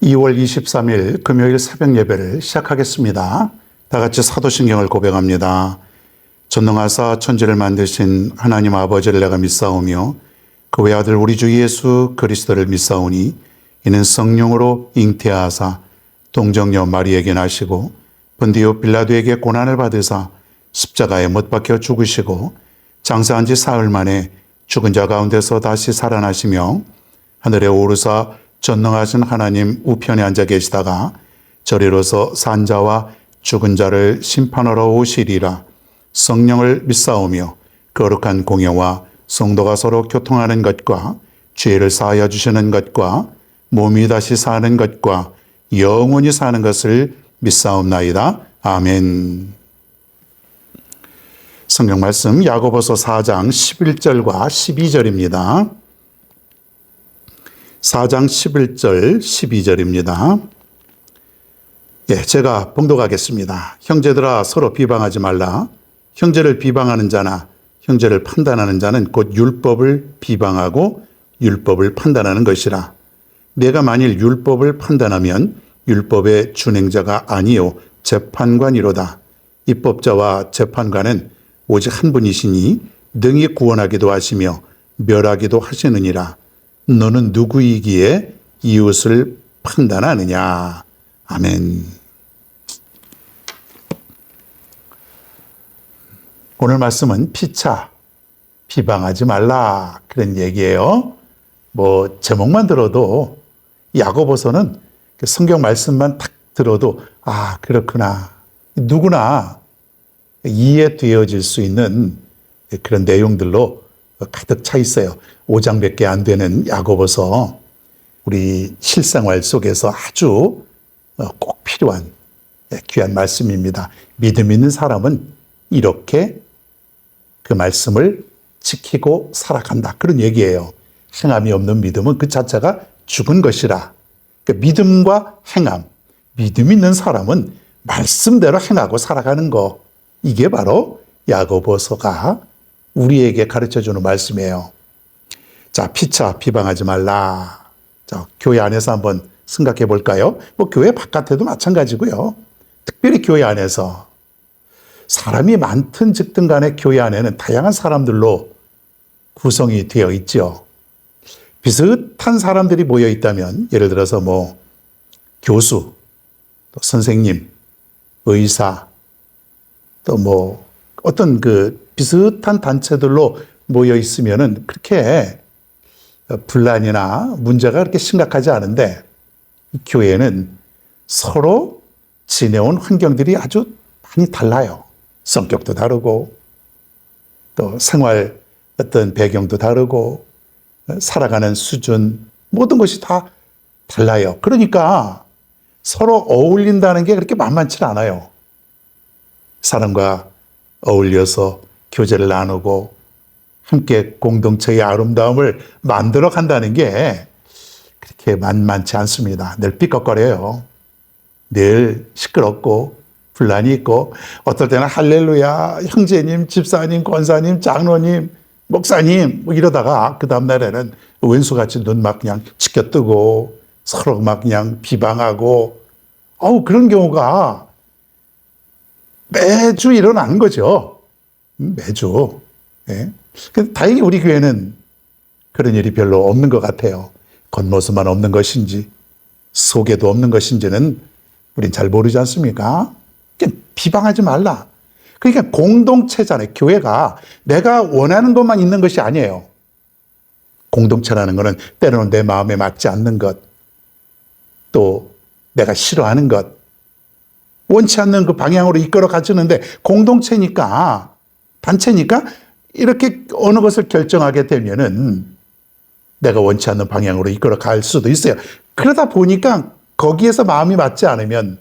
2월 23일 금요일 새벽 예배를 시작하겠습니다. 다 같이 사도신경을 고백합니다. 전능하사 천지를 만드신 하나님 아버지를 내가 믿사오며 그 외아들 우리 주 예수 그리스도를 믿사오니 이는 성령으로 잉태하사 동정녀 마리에게 나시고 본디오 빌라도에게 고난을 받으사 십자가에 못 박혀 죽으시고 장사한 지 사흘 만에 죽은 자 가운데서 다시 살아나시며 하늘에 오르사 전능하신 하나님 우편에 앉아 계시다가 저리로서 산 자와 죽은 자를 심판하러 오시리라. 성령을 믿사오며 거룩한 공예와 성도가 서로 교통하는 것과 죄를 사하여 주시는 것과 몸이 다시 사는 것과 영원히 사는 것을 믿사옵나이다. 아멘. 성경 말씀 야고보서 4장 11절과 12절입니다. 4장 11절 12절입니다. 제가 봉독하겠습니다. 형제들아 서로 비방하지 말라. 형제를 비방하는 자나 형제를 판단하는 자는 곧 율법을 비방하고 율법을 판단하는 것이라. 내가 만일 율법을 판단하면 율법의 준행자가 아니요 재판관이로다. 입법자와 재판관은 오직 한 분이시니 능히 구원하기도 하시며 멸하기도 하시느니라. 너는 누구이기에 이웃을 판단하느냐. 아멘. 오늘 말씀은 피차 비방하지 말라 그런 얘기예요. 제목만 들어도 야고보서는 성경 말씀만 딱 들어도 그렇구나. 누구나 이해되어질 수 있는 그런 내용들로 가득 차 있어요. 5장밖에 안 되는 야고보서 우리 실생활 속에서 아주 꼭 필요한 귀한 말씀입니다. 믿음 있는 사람은 이렇게 그 말씀을 지키고 살아간다. 그런 얘기예요. 행함이 없는 믿음은 그 자체가 죽은 것이라. 그러니까 믿음과 행함, 믿음 있는 사람은 말씀대로 행하고 살아가는 거. 이게 바로 야고보서가 우리에게 가르쳐주는 말씀이에요. 자, 피차 비방하지 말라. 자, 교회 안에서 한번 생각해 볼까요? 교회 바깥에도 마찬가지고요. 특별히 교회 안에서 사람이 많든 적든 간에 교회 안에는 다양한 사람들로 구성이 되어 있죠. 비슷한 사람들이 모여 있다면 예를 들어서 교수, 또 선생님, 의사, 또 어떤 비슷한 단체들로 모여 있으면은 그렇게 분란이나 문제가 그렇게 심각하지 않은데 이 교회는 서로 지내온 환경들이 아주 많이 달라요. 성격도 다르고 또 생활 어떤 배경도 다르고 살아가는 수준 모든 것이 다 달라요. 그러니까 서로 어울린다는 게 그렇게 만만치 않아요. 사람과 어울려서 교제를 나누고 함께 공동체의 아름다움을 만들어 간다는 게 그렇게 만만치 않습니다. 늘 삐걱거려요. 늘 시끄럽고 분란이 있고 어떨 때는 할렐루야 형제님, 집사님, 권사님, 장로님, 목사님 이러다가 그 다음날에는 왼수같이 눈 막 그냥 치켜뜨고 서로 막 그냥 비방하고 그런 경우가 매주 일어나는 거죠. 매주. 예. 다행히 우리 교회는 그런 일이 별로 없는 것 같아요. 겉모습만 없는 것인지 속에도 없는 것인지는 우린 잘 모르지 않습니까? 비방하지 말라. 그러니까 공동체잖아요. 교회가 내가 원하는 것만 있는 것이 아니에요. 공동체라는 것은 때로는 내 마음에 맞지 않는 것, 또 내가 싫어하는 것, 원치 않는 그 방향으로 이끌어 가주는데 공동체니까, 단체니까 이렇게 어느 것을 결정하게 되면은 내가 원치 않는 방향으로 이끌어 갈 수도 있어요. 그러다 보니까 거기에서 마음이 맞지 않으면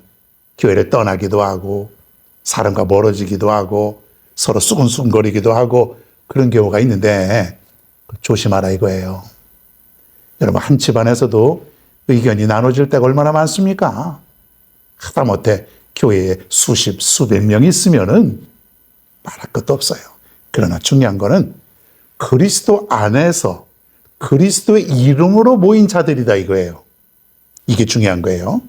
교회를 떠나기도 하고 사람과 멀어지기도 하고 서로 수근수근거리기도 하고 그런 경우가 있는데 조심하라 이거예요. 여러분 한 집안에서도 의견이 나눠질 때가 얼마나 많습니까? 하다못해 교회에 수십, 수백 명이 있으면은 말할 것도 없어요. 그러나 중요한 거는 그리스도 안에서 그리스도의 이름으로 모인 자들이다 이거예요. 이게 중요한 거예요.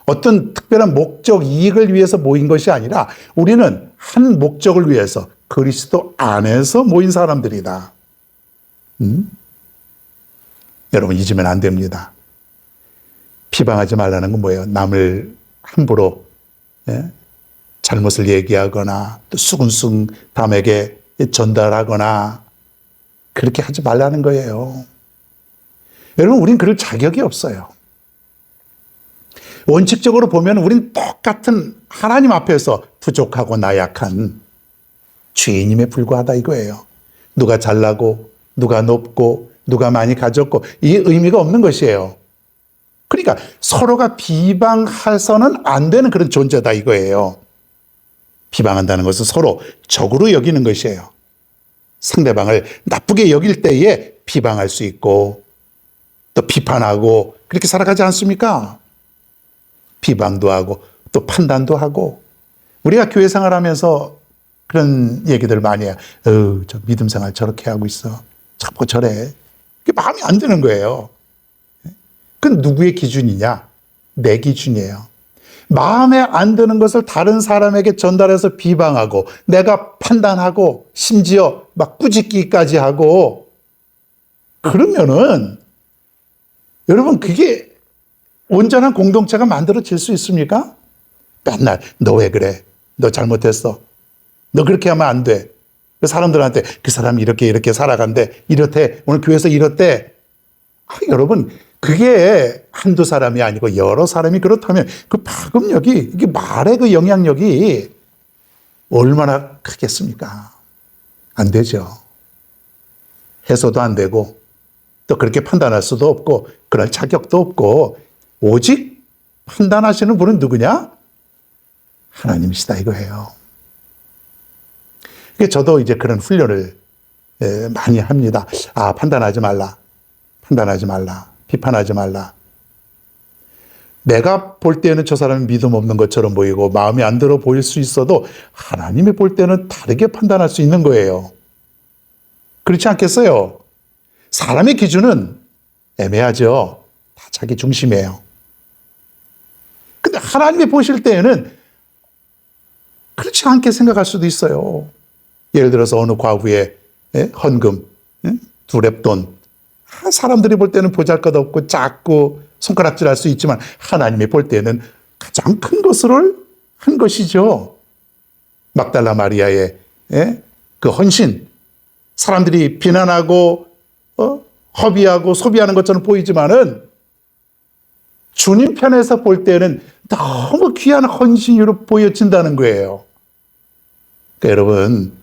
어떤 특별한 목적, 이익을 위해서 모인 것이 아니라 우리는 한 목적을 위해서 그리스도 안에서 모인 사람들이다. 여러분 잊으면 안 됩니다. 비방하지 말라는 건 뭐예요? 남을 함부로 잘못을 얘기하거나 또 수근수근 남에게 전달하거나 그렇게 하지 말라는 거예요. 여러분 우린 그럴 자격이 없어요. 원칙적으로 보면 우린 똑같은 하나님 앞에서 부족하고 나약한 죄인임에 불과하다 이거예요. 누가 잘나고 누가 높고 누가 많이 가졌고 이 의미가 없는 것이에요. 그러니까 서로가 비방해서는 안 되는 그런 존재다 이거예요. 비방한다는 것은 서로 적으로 여기는 것이에요. 상대방을 나쁘게 여길 때에 비방할 수 있고 또 비판하고 그렇게 살아가지 않습니까? 비방도 하고 또 판단도 하고 우리가 교회 생활하면서 그런 얘기들 많이 해요. 저 믿음 생활 저렇게 하고 있어. 자꾸 저래. 그게 마음에 안 드는 거예요. 그건 누구의 기준이냐? 내 기준이에요. 마음에 안 드는 것을 다른 사람에게 전달해서 비방하고 내가 판단하고 심지어 막 꾸짖기까지 하고 그러면은 여러분 그게 온전한 공동체가 만들어질 수 있습니까? 맨날 너 왜 그래? 너 잘못했어. 너 그렇게 하면 안 돼. 사람들한테 그 사람이 이렇게 살아간대. 이렇대. 오늘 교회에서 이렇대. 여러분 그게 한두 사람이 아니고 여러 사람이 그렇다면 그 파급력이 이게 말의 그 영향력이 얼마나 크겠습니까? 안 되죠. 해서도 안 되고 또 그렇게 판단할 수도 없고 그럴 자격도 없고 오직 판단하시는 분은 누구냐? 하나님이시다 이거예요. 저도 이제 그런 훈련을 많이 합니다. 판단하지 말라. 판단하지 말라. 비판하지 말라. 내가 볼 때는 저 사람이 믿음 없는 것처럼 보이고 마음에 안 들어 보일 수 있어도 하나님이 볼 때는 다르게 판단할 수 있는 거예요. 그렇지 않겠어요? 사람의 기준은 애매하죠. 다 자기 중심이에요. 근데 하나님이 보실 때에는 그렇지 않게 생각할 수도 있어요. 예를 들어서 어느 과부의 헌금, 두 렙돈. 사람들이 볼 때는 보잘것없고 작고 손가락질할 수 있지만 하나님이 볼 때는 가장 큰 것을 한 것이죠. 막달라 마리아의 그 헌신. 사람들이 비난하고 허비하고 소비하는 것처럼 보이지만은 주님 편에서 볼 때는 너무 귀한 헌신으로 보여진다는 거예요. 그러니까 여러분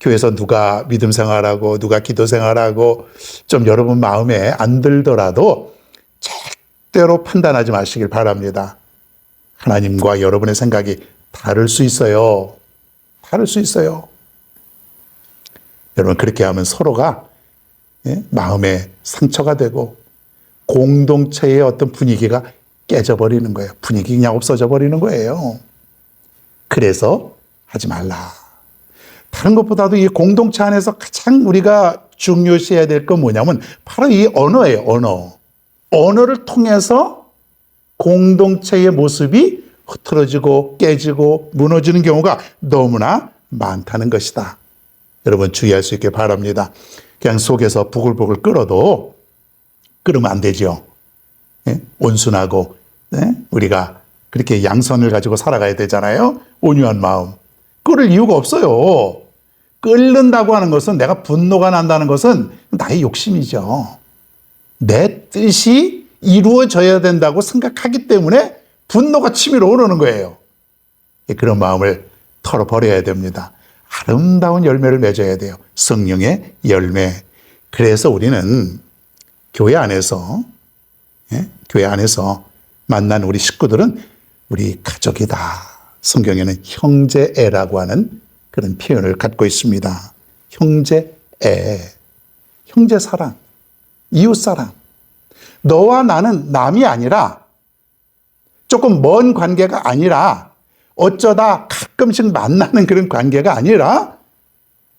교회에서 누가 믿음 생활하고 누가 기도 생활하고 좀 여러분 마음에 안 들더라도 절대로 판단하지 마시길 바랍니다. 하나님과 여러분의 생각이 다를 수 있어요. 다를 수 있어요. 여러분 그렇게 하면 서로가 마음에 상처가 되고 공동체의 어떤 분위기가 깨져버리는 거예요. 분위기 그냥 없어져 버리는 거예요. 그래서 하지 말라. 다른 것보다도 이 공동체 안에서 가장 우리가 중요시해야 될 건 뭐냐면 바로 이 언어예요. 언어를 통해서 공동체의 모습이 흐트러지고 깨지고 무너지는 경우가 너무나 많다는 것이다. 여러분 주의할 수 있게 바랍니다. 그냥 속에서 부글부글 끓어도 끓으면 안 되죠. 온순하고 우리가 그렇게 양선을 가지고 살아가야 되잖아요. 온유한 마음. 끓을 이유가 없어요. 끓는다고 하는 것은 내가 분노가 난다는 것은 나의 욕심이죠. 내 뜻이 이루어져야 된다고 생각하기 때문에 분노가 치밀어 오르는 거예요. 그런 마음을 털어버려야 됩니다. 아름다운 열매를 맺어야 돼요. 성령의 열매. 그래서 우리는 교회 안에서 만난 우리 식구들은 우리 가족이다. 성경에는 형제애라고 하는 그런 표현을 갖고 있습니다. 형제애, 형제사랑, 이웃사랑. 너와 나는 남이 아니라 조금 먼 관계가 아니라 어쩌다 가끔씩 만나는 그런 관계가 아니라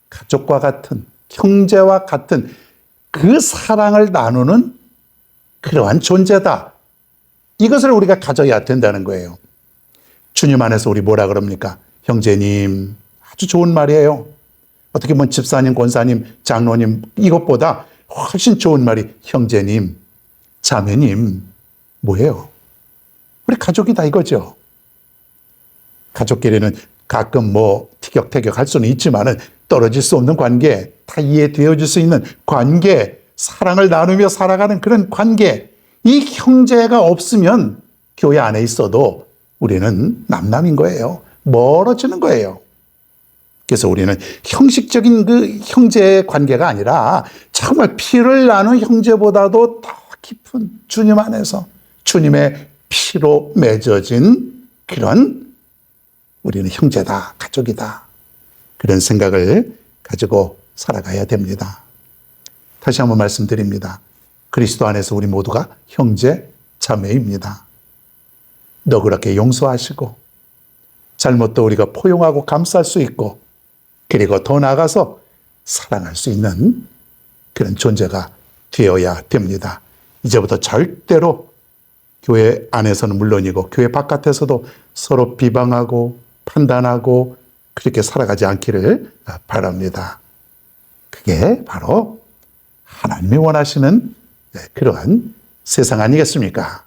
가족과 같은, 형제와 같은 그 사랑을 나누는 그러한 존재다. 이것을 우리가 가져야 된다는 거예요. 주님 안에서 우리 뭐라 그럽니까? 형제님. 아주 좋은 말이에요. 어떻게 보면 집사님, 권사님, 장로님 이것보다 훨씬 좋은 말이 형제님, 자매님. 뭐예요? 우리 가족이다 이거죠. 가족끼리는 가끔 뭐 티격태격 할 수는 있지만은 떨어질 수 없는 관계, 다 이해되어질 수 있는 관계, 사랑을 나누며 살아가는 그런 관계. 이 형제가 없으면 교회 안에 있어도 우리는 남남인 거예요. 멀어지는 거예요. 그래서 우리는 형식적인 그 형제 관계가 아니라 정말 피를 나눈 형제보다도 더 깊은 주님 안에서 주님의 피로 맺어진 그런 우리는 형제다, 가족이다. 그런 생각을 가지고 살아가야 됩니다. 다시 한번 말씀드립니다. 그리스도 안에서 우리 모두가 형제, 자매입니다. 너그럽게 용서하시고 잘못도 우리가 포용하고 감쌀 수 있고 그리고 더 나아가서 사랑할 수 있는 그런 존재가 되어야 됩니다. 이제부터 절대로 교회 안에서는 물론이고 교회 바깥에서도 서로 비방하고 판단하고 그렇게 살아가지 않기를 바랍니다. 그게 바로 하나님이 원하시는 그러한 세상 아니겠습니까?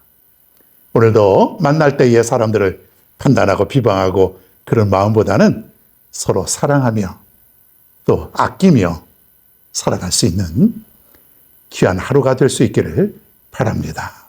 오늘도 만날 때의 사람들을 판단하고 비방하고 그런 마음보다는 서로 사랑하며 또 아끼며 살아갈 수 있는 귀한 하루가 될 수 있기를 바랍니다.